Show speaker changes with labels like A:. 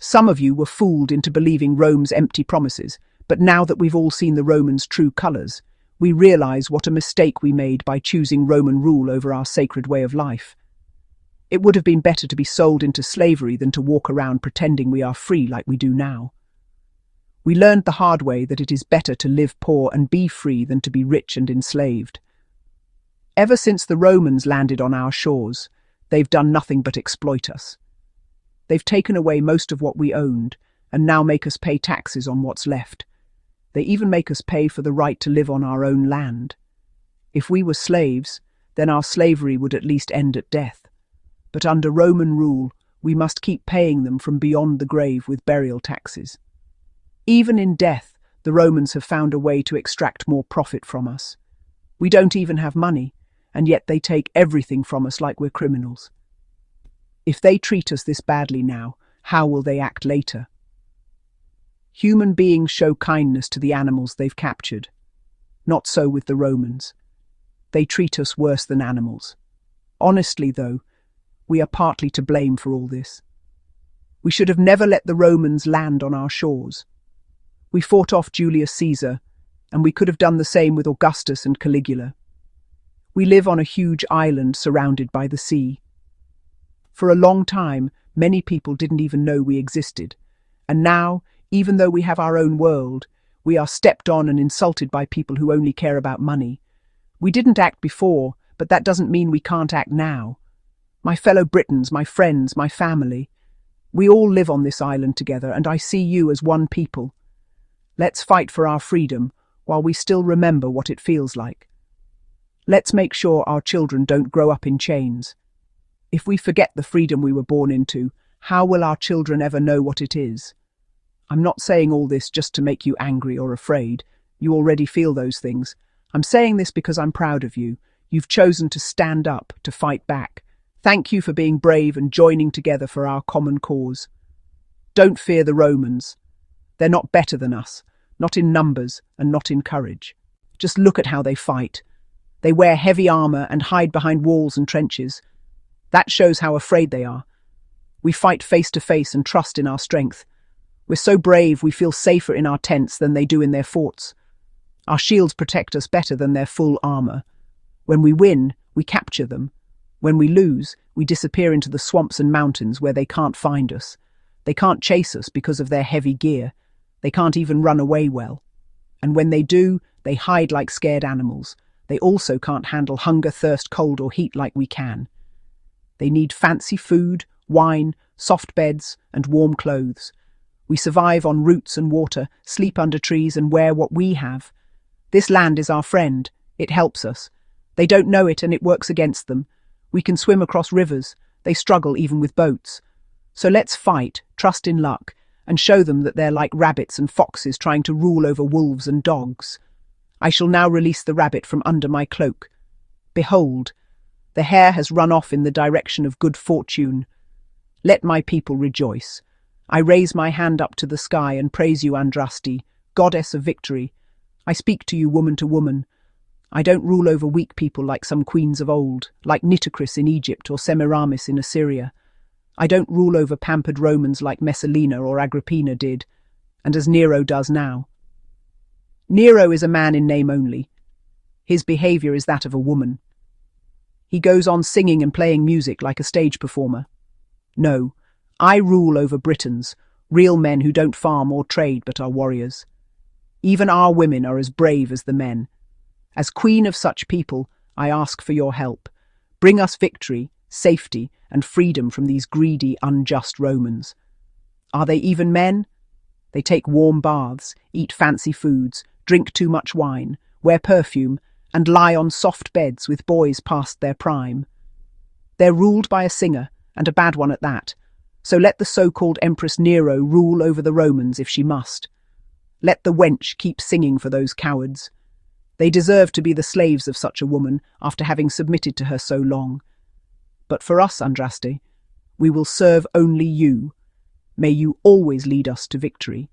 A: Some of you were fooled into believing Rome's empty promises, but now that we've all seen the Romans' true colours, we realise what a mistake we made by choosing Roman rule over our sacred way of life. It would have been better to be sold into slavery than to walk around pretending we are free like we do now. We learned the hard way that it is better to live poor and be free than to be rich and enslaved. Ever since the Romans landed on our shores, they've done nothing but exploit us. They've taken away most of what we owned, and now make us pay taxes on what's left. They even make us pay for the right to live on our own land. If we were slaves, then our slavery would at least end at death. But under Roman rule, we must keep paying them from beyond the grave with burial taxes. Even in death, the Romans have found a way to extract more profit from us. We don't even have money, and yet they take everything from us like we're criminals. If they treat us this badly now, how will they act later? Human beings show kindness to the animals they've captured. Not so with the Romans. They treat us worse than animals. Honestly, though, we are partly to blame for all this. We should have never let the Romans land on our shores. We fought off Julius Caesar, and we could have done the same with Augustus and Caligula. We live on a huge island surrounded by the sea. For a long time, many people didn't even know we existed, and now, even though we have our own world, we are stepped on and insulted by people who only care about money. We didn't act before, but that doesn't mean we can't act now. My fellow Britons, my friends, my family, we all live on this island together, and I see you as one people. Let's fight for our freedom while we still remember what it feels like. Let's make sure our children don't grow up in chains. If we forget the freedom we were born into, how will our children ever know what it is? I'm not saying all this just to make you angry or afraid. You already feel those things. I'm saying this because I'm proud of you. You've chosen to stand up, to fight back. Thank you for being brave and joining together for our common cause. Don't fear the Romans. They're not better than us, not in numbers and not in courage. Just look at how they fight. They wear heavy armour and hide behind walls and trenches. That shows how afraid they are. We fight face to face and trust in our strength. We're so brave we feel safer in our tents than they do in their forts. Our shields protect us better than their full armour. When we win, we capture them. When we lose, we disappear into the swamps and mountains where they can't find us. They can't chase us because of their heavy gear. They can't even run away well. And when they do, they hide like scared animals. They also can't handle hunger, thirst, cold, or heat like we can. They need fancy food, wine, soft beds, and warm clothes. We survive on roots and water, sleep under trees, and wear what we have. This land is our friend. It helps us. They don't know it, and it works against them. We can swim across rivers. They struggle even with boats. So let's fight, trust in luck, and show them that they're like rabbits and foxes trying to rule over wolves and dogs. I shall now release the rabbit from under my cloak. Behold, the hare has run off in the direction of good fortune. Let my people rejoice. I raise my hand up to the sky and praise you, Andraste, goddess of victory. I speak to you woman to woman. I don't rule over weak people like some queens of old, like Nitocris in Egypt or Semiramis in Assyria. I don't rule over pampered Romans like Messalina or Agrippina did, and as Nero does now. Nero is a man in name only. His behaviour is that of a woman. He goes on singing and playing music like a stage performer. No, I rule over Britons, real men who don't farm or trade but are warriors. Even our women are as brave as the men. As queen of such people, I ask for your help. Bring us victory, safety, and freedom from these greedy, unjust Romans. Are they even men? They take warm baths, eat fancy foods, drink too much wine, wear perfume, and lie on soft beds with boys past their prime. They're ruled by a singer, and a bad one at that, so let the so-called Empress Nero rule over the Romans if she must. Let the wench keep singing for those cowards. They deserve to be the slaves of such a woman after having submitted to her so long. But for us, Andraste, we will serve only you. May you always lead us to victory.